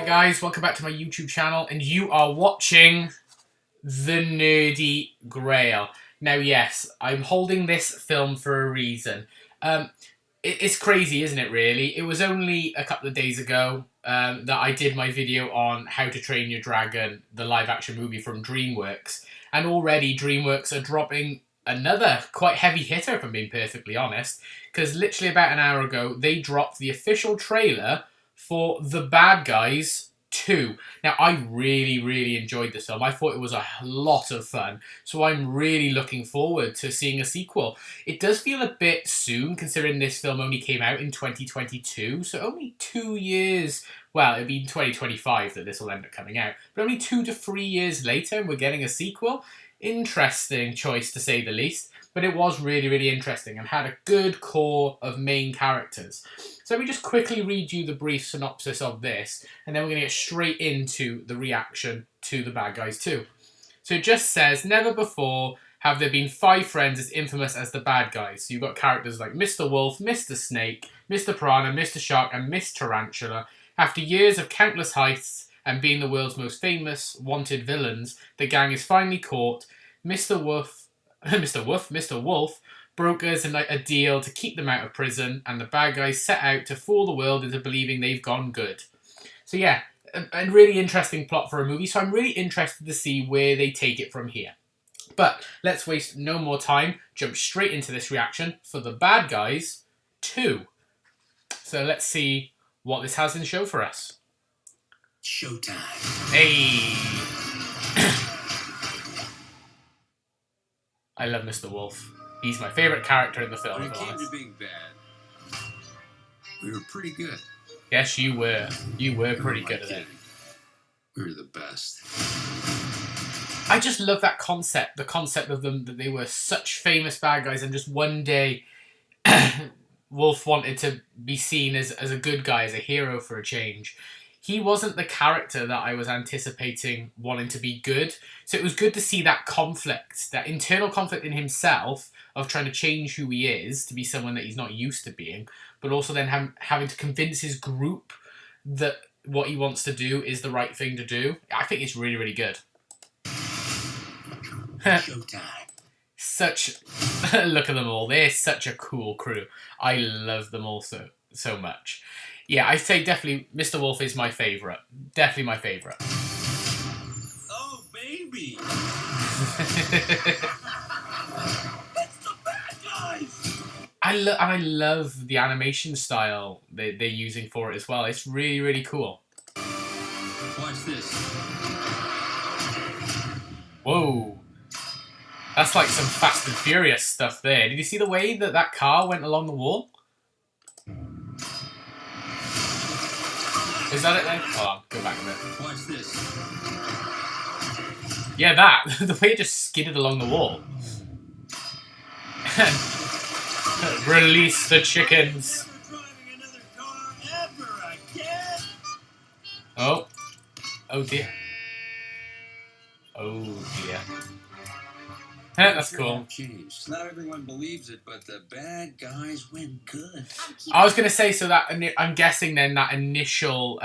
Alright guys, welcome back to my YouTube channel, and you are watching The Nerdy Grail. Now yes, I'm holding this film for a reason. It's crazy, isn't it really? It was only a couple of days ago that I did my video on How to Train Your Dragon, the live action movie from DreamWorks, and already DreamWorks are dropping another quite heavy hitter, if I'm being perfectly honest, because literally about an hour ago they dropped the official trailer for The Bad Guys 2. Now, I really enjoyed this film. I thought it was a lot of fun, so I'm really looking forward to seeing a sequel. It does feel a bit soon, considering this film only came out in 2022, so only 2 years... Well, it'll be in 2025 that this will end up coming out, but only 2 to 3 years later, and we're getting a sequel. Interesting choice, to say the least, but it was really interesting and had a good core of main characters. So let me just quickly read you the brief synopsis of this, and then we're going to get straight into the reaction to The Bad Guys 2. So it just says, never before have there been 5 friends as infamous as the bad guys. So you've got characters like Mr. Wolf, Mr. Snake, Mr. Piranha, Mr. Shark, and Miss Tarantula. After years of countless heists and being the world's most famous wanted villains, the gang is finally caught. Mr. Wolf brokers a deal to keep them out of prison, and the bad guys set out to fool the world into believing they've gone good. So yeah, a really interesting plot for a movie, so I'm really interested to see where they take it from here. But let's waste no more time, jump straight into this reaction for The Bad Guys 2. So let's see what this has in show for us. Showtime. Hey! I love Mr. Wolf. He's my favourite character in the film. When it came to being bad, we were pretty good. Yes, you were. You were pretty good at it. We were the best. I just love that concept. The concept of them, that they were such famous bad guys, and just one day Wolf wanted to be seen as a good guy, as a hero for a change. He wasn't the character that I was anticipating wanting to be good. So it was good to see that conflict, that internal conflict in himself of trying to change who he is to be someone that he's not used to being, but also then having to convince his group that what he wants to do is the right thing to do. I think it's really good. Showtime. Look at them all. They're such a cool crew. I love them all so much. Yeah, I'd say definitely Mr. Wolf is my favourite. Definitely my favourite. Oh, baby! It's the bad guys! I love the animation style they're using for it as well. It's really cool. Watch this. Whoa. That's like some Fast and Furious stuff there. Did you see the way that car went along the wall? Is that it then? Hold on, go back a bit. Watch this. Yeah, that. The way it just skidded along the wall. Release the chickens. Oh. Oh dear. Oh dear. That's cool. Changed. Not everyone believes it, but the bad guys win good. I was going to say, so that I'm guessing then that initial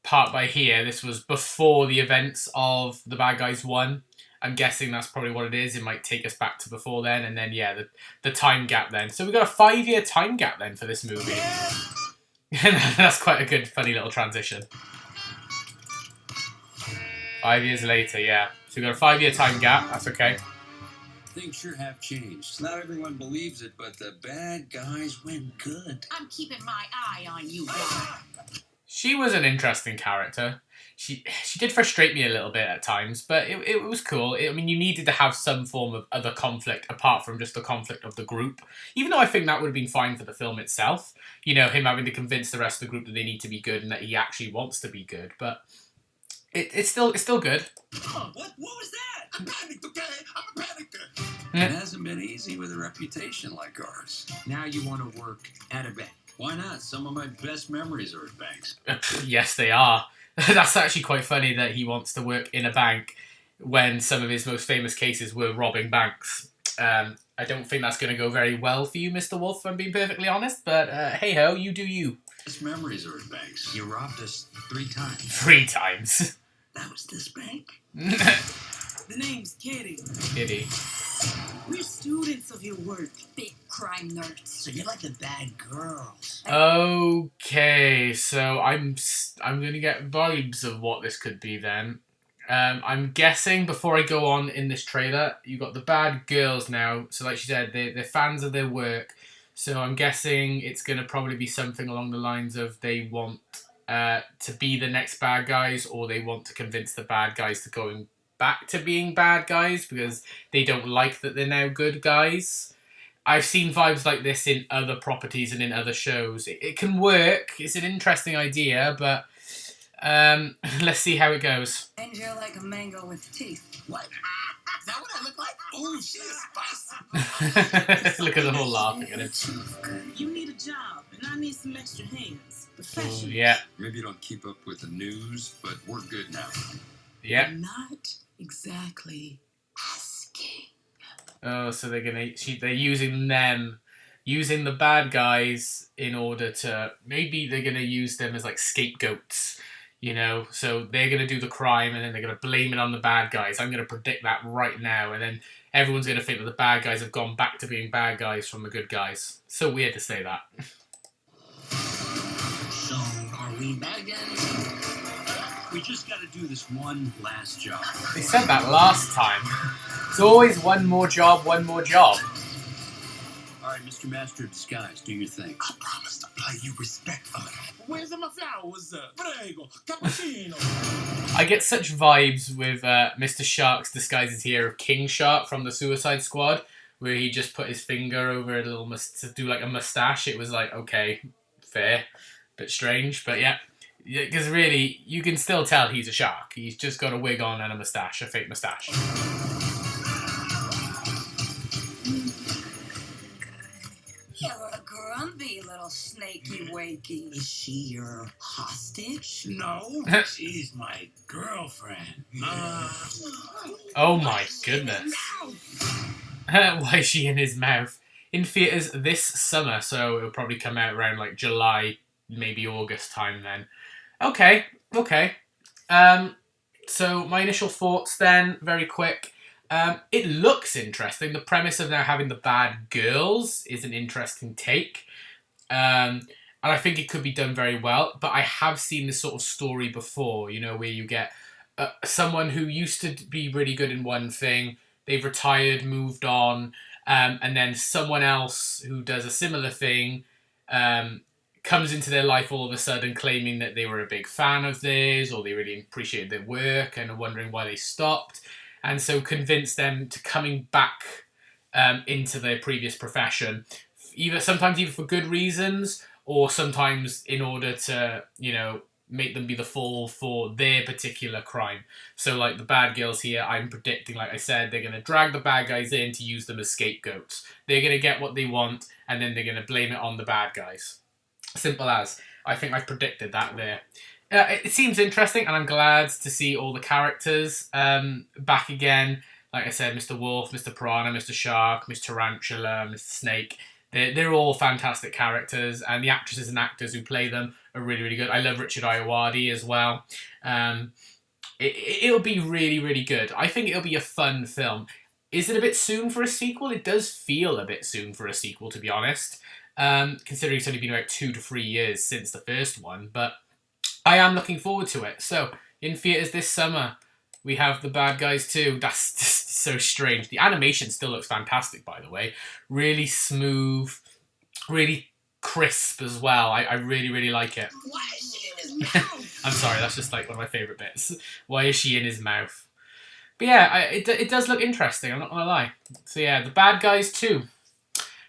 part by here, this was before the events of The Bad Guys 1. I'm guessing that's probably what it is. It might take us back to before then, and then, yeah, the time gap then. So we've got a 5-year time gap then for this movie. That's quite a good, funny little transition. 5 years later, yeah. So we've got a 5-year time gap. That's okay. Things sure have changed. Not everyone believes it, but the bad guys win good. I'm keeping my eye on you, guys. She was an interesting character. She did frustrate me a little bit at times, but it was cool. I mean, you needed to have some form of other conflict apart from just the conflict of the group. Even though I think that would have been fine for the film itself. You know, him having to convince the rest of the group that they need to be good and that he actually wants to be good. But it's still good. Oh, what was that? I panicked, okay? I'm a panicker. It hasn't been easy with a reputation like ours. Now you want to work at a bank. Why not? Some of my best memories are at banks. Yes, they are. That's actually quite funny that he wants to work in a bank when some of his most famous cases were robbing banks. I don't think that's going to go very well for you, Mr. Wolf, if I'm being perfectly honest. But hey-ho, you do you. Best memories are at banks. You robbed us 3 times. 3 times. That was this bank? The name's Kitty. Kitty. We're students of your work. Big crime nerds. So you're like the bad girls. Okay, so I'm gonna get vibes of what this could be then. I'm guessing before I go on in this trailer, you got the bad girls now. So like she said, they're fans of their work. So I'm guessing it's gonna probably be something along the lines of they want to be the next bad guys, or they want to convince the bad guys to going back to being bad guys because they don't like that they're now good guys. I've seen vibes like this in other properties and in other shows. It can work. It's an interesting idea, but let's see how it goes. And you're like a mango with teeth. What? Is that what I look like? Oh, she is spicy. Look at them all laughing at him. You need a job, and I need some extra hands. Oh, Professional. yeah, Maybe you don't keep up with the news, but we're good now. yeah. Not exactly asking. Oh, so they're using the bad guys in order to, maybe they're gonna use them as like scapegoats, you know. So they're gonna do the crime and then they're gonna blame it on the bad guys. I'm gonna predict that right now, and then everyone's gonna think that the bad guys have gone back to being bad guys from the good guys. So weird to say that. So, are we bad guys? We just gotta do this one last job. They said that last time. It's always one more job, one more job. Alright, Mr. Master of Disguise, do your thing. I promise to play you respectfully. Where's my flowers? Prego, cappuccino. I get such vibes with Mr. Shark's disguises here of King Shark from the Suicide Squad, where he just put his finger over a little to do like a mustache. It was like, okay, fair, bit strange, but yeah. Because really, you can still tell he's a shark. He's just got a wig on and a mustache, a fake mustache. You're a grumpy little snaky wakey. Is she your hostage? No, she's my girlfriend. Oh my goodness. Why is she in his mouth? In theatres this summer, so it'll probably come out around like July, maybe August time then. Okay. So my initial thoughts then, very quick. It looks interesting. The premise of now having the bad girls is an interesting take. And I think it could be done very well. But I have seen this sort of story before, you know, where you get someone who used to be really good in one thing, they've retired, moved on, and then someone else who does a similar thing comes into their life all of a sudden claiming that they were a big fan of theirs or they really appreciated their work and are wondering why they stopped. And so convince them to coming back into their previous profession, sometimes either for good reasons or sometimes in order to, you know, make them be the fall for their particular crime. So like the bad girls here, I'm predicting, like I said, they're going to drag the bad guys in to use them as scapegoats. They're going to get what they want and then they're going to blame it on the bad guys. Simple as. I think I've predicted that there. It seems interesting, and I'm glad to see all the characters back again. Like I said, Mr. Wolf, Mr. Piranha, Mr. Shark, Miss Tarantula, Mr. Snake. They're all fantastic characters, and the actresses and actors who play them are really, really good. I love Richard Ayoade as well. It'll be really, really good. I think it'll be a fun film. Is it a bit soon for a sequel? It does feel a bit soon for a sequel, to be honest. Considering it's only been about 2 to 3 years since the first one, but I am looking forward to it. So, in theatres this summer, we have The Bad Guys 2. That's just so strange. The animation still looks fantastic, by the way. Really smooth, really crisp as well. I really, really like it. Why is she in his mouth? I'm sorry, that's just like one of my favourite bits. Why is she in his mouth? But yeah, it does look interesting, I'm not going to lie. So yeah, The Bad Guys 2.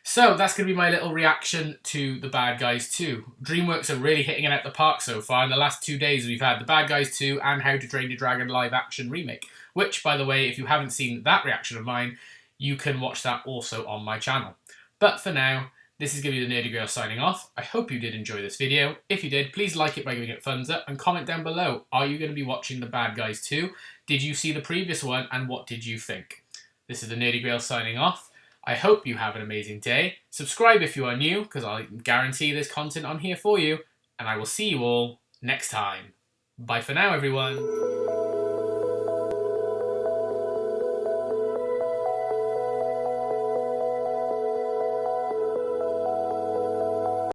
So that's going to be my little reaction to The Bad Guys 2. DreamWorks are really hitting it out the park so far. In the last 2 days we've had The Bad Guys 2 and How to Train Your Dragon live action remake. Which, by the way, if you haven't seen that reaction of mine, you can watch that also on my channel. But for now, this is going to be the Nerdy Girl signing off. I hope you did enjoy this video. If you did, please like it by giving it a thumbs up and comment down below. Are you going to be watching The Bad Guys 2? Did you see the previous one and what did you think? This is the Nerdy Girl signing off. I hope you have an amazing day. Subscribe if you are new, because I guarantee there's content on here for you. And I will see you all next time. Bye for now, everyone.